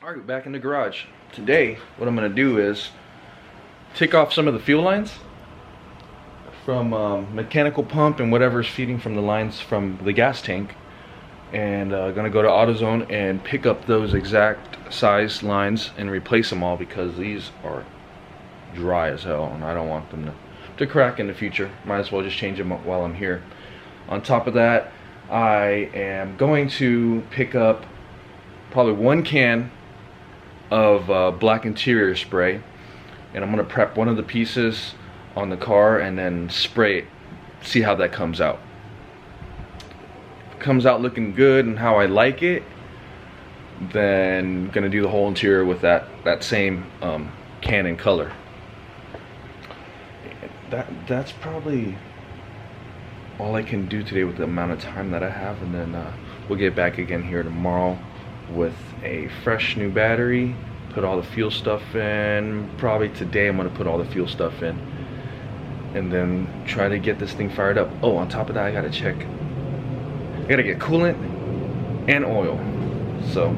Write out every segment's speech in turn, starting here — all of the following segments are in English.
Alright, back in the garage. Today, what I'm going to do is take off some of the fuel lines from mechanical pump and whatever's feeding from the lines from the gas tank, and going to go to AutoZone and pick up those exact size lines and replace them all, because these are dry as hell and I don't want them to crack in the future. Might as well just change them up while I'm here. On top of that, I am going to pick up probably 1 can of black interior spray, and I'm going to prep one of the pieces on the car and then spray it, see how that comes out. If it comes out looking good and how I like it, then I'm going to do the whole interior with that same can and color. That's probably all I can do today with the amount of time that I have, and then we'll get back again here tomorrow with a fresh new battery, put all the fuel stuff in. Probably today I'm going to put all the fuel stuff in and then try to get this thing fired up. Oh, on top of that, I gotta check, I gotta get coolant and oil, so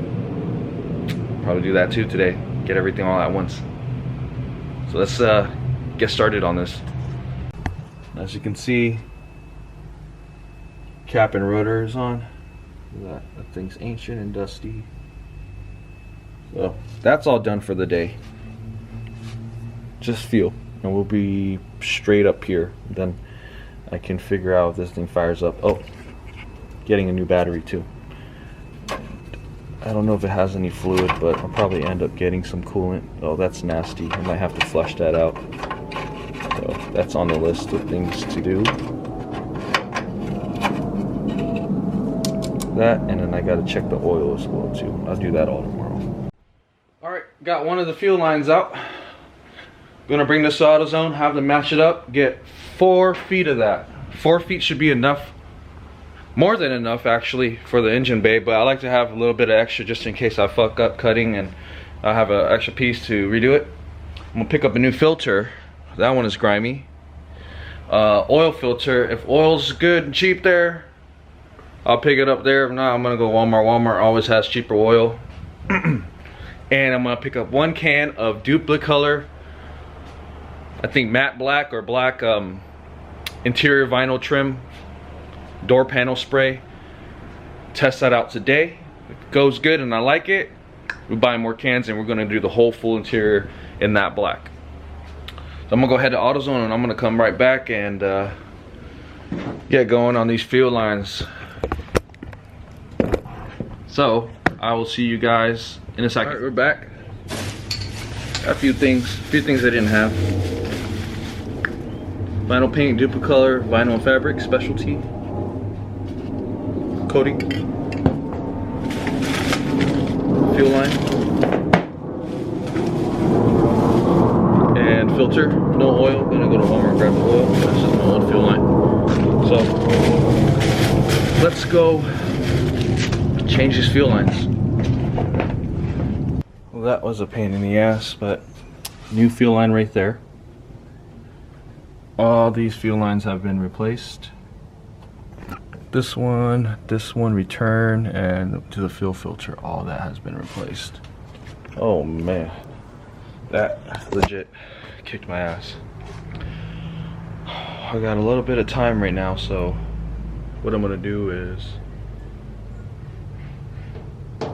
probably do that too today, get everything all at once. So let's get started on this. As you can see, cap and rotor is on. That thing's ancient and dusty. So that's all done for the day. Just fuel, and we'll be straight up here. Then I can figure out if this thing fires up. Oh, getting a new battery too. I don't know if it has any fluid, but I'll probably end up getting some coolant. Oh, that's nasty. I might have to flush that out. So that's on the list of things to do. That, and then I gotta check the oil as well too. I'll do that all tomorrow. Alright, got one of the fuel lines out. Gonna bring this to AutoZone, have them match it up, get 4 feet of that. 4 feet should be enough, more than enough actually, for the engine bay, but I like to have a little bit of extra just in case I fuck up cutting and I have an extra piece to redo it. I'm gonna pick up a new filter. That one is grimy. Oil filter, if oil's good and cheap there, I'll pick it up there. If not, I'm gonna go Walmart. Walmart always has cheaper oil. And I'm gonna pick up 1 can of Dupli Color, I think matte black or black interior vinyl trim door panel spray. Test that out today. If it goes good and I like it, we buy more cans and we're gonna do the whole full interior in that black. So I'm gonna go ahead to AutoZone and I'm gonna come right back and get going on these fuel lines. So I will see you guys in a second. All right, we're back. Got a few things I didn't have. Vinyl paint, Dupli Color, vinyl and fabric, specialty coating, fuel line, and filter. No oil. Gonna go to Walmart and grab the oil. That's just my old fuel line. So let's go change these fuel lines. Well, that was a pain in the ass, but new fuel line right there. All these fuel lines have been replaced. This one, return, and to the fuel filter, all that has been replaced. Oh man, that legit kicked my ass. I got a little bit of time right now, so what I'm gonna do is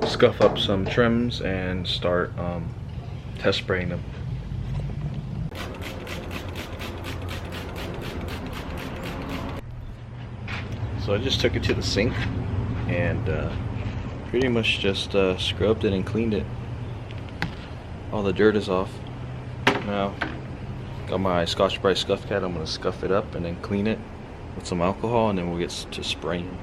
scuff up some trims and start test spraying them. So I just took it to the sink and pretty much just scrubbed it and cleaned it. All the dirt is off. Now got my Scotch-Brite scuff cat. I'm gonna scuff it up and then clean it with some alcohol, and then we'll get to spraying.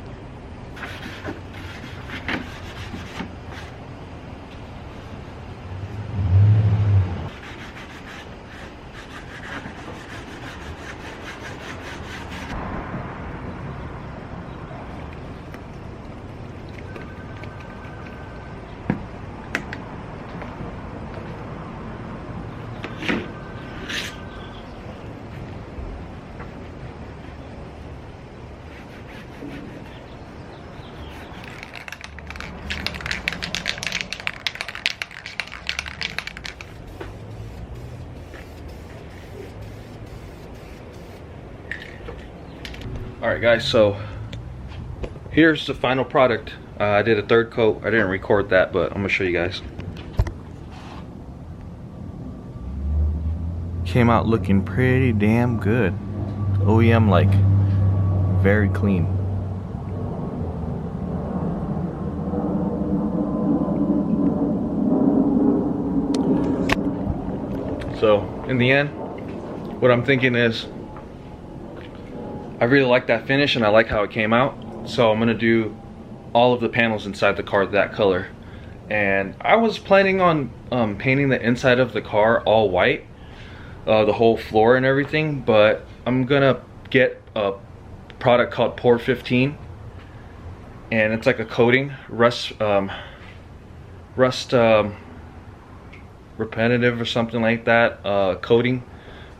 Alright guys, so here's the final product. I did a third coat. I didn't record that, but I'm gonna show you guys. Came out looking pretty damn good. OEM like very clean. So in the end, what I'm thinking is I really like that finish and I like how it came out. So I'm gonna do all of the panels inside the car that color. And I was planning on painting the inside of the car all white, the whole floor and everything, but I'm gonna get a product called Pour 15, and it's like a coating, rust repetitive or something like that, coating,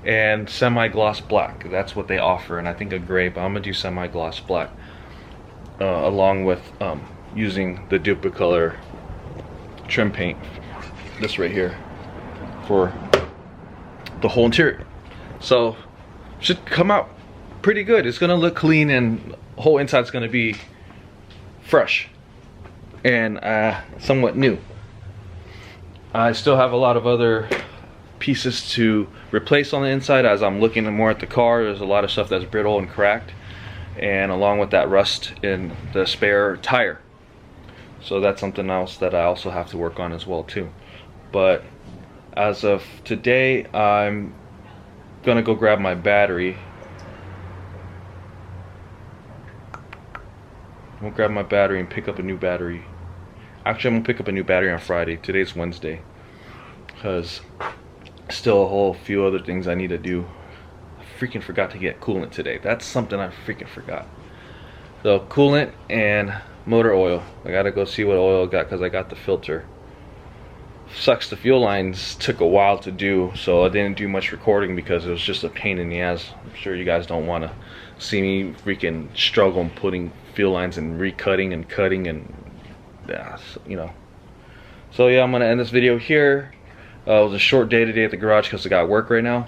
and semi-gloss black. That's what they offer, and I think a gray, but I'm gonna do semi-gloss black, along with using the Dupli Color Trim Paint, this right here, for the whole interior. So should come out pretty good. It's gonna look clean and the whole inside's gonna be fresh and somewhat new. I still have a lot of other pieces to replace on the inside. As I'm looking more at the car, there's a lot of stuff that's brittle and cracked, and along with that, rust in the spare tire. So that's something else that I also have to work on as well too. But as of today, I'm gonna go grab my battery. I'm gonna grab my battery and pick up a new battery. Actually, I'm gonna pick up a new battery on Friday. Today's Wednesday, because still a whole few other things I need to do. I freaking forgot to get coolant today. That's something I freaking forgot. So coolant and motor oil. I gotta go see what oil I got, because I got the filter. Sucks, the fuel lines took a while to do, so I didn't do much recording because it was just a pain in the ass. I'm sure you guys don't want to see me freaking struggle and putting fuel lines and recutting and cutting and you know. So yeah, I'm gonna end this video here. It was a short day today at the garage because I got work right now,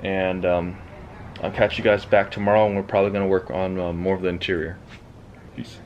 and I'll catch you guys back tomorrow, and we're probably gonna work on more of the interior. Peace.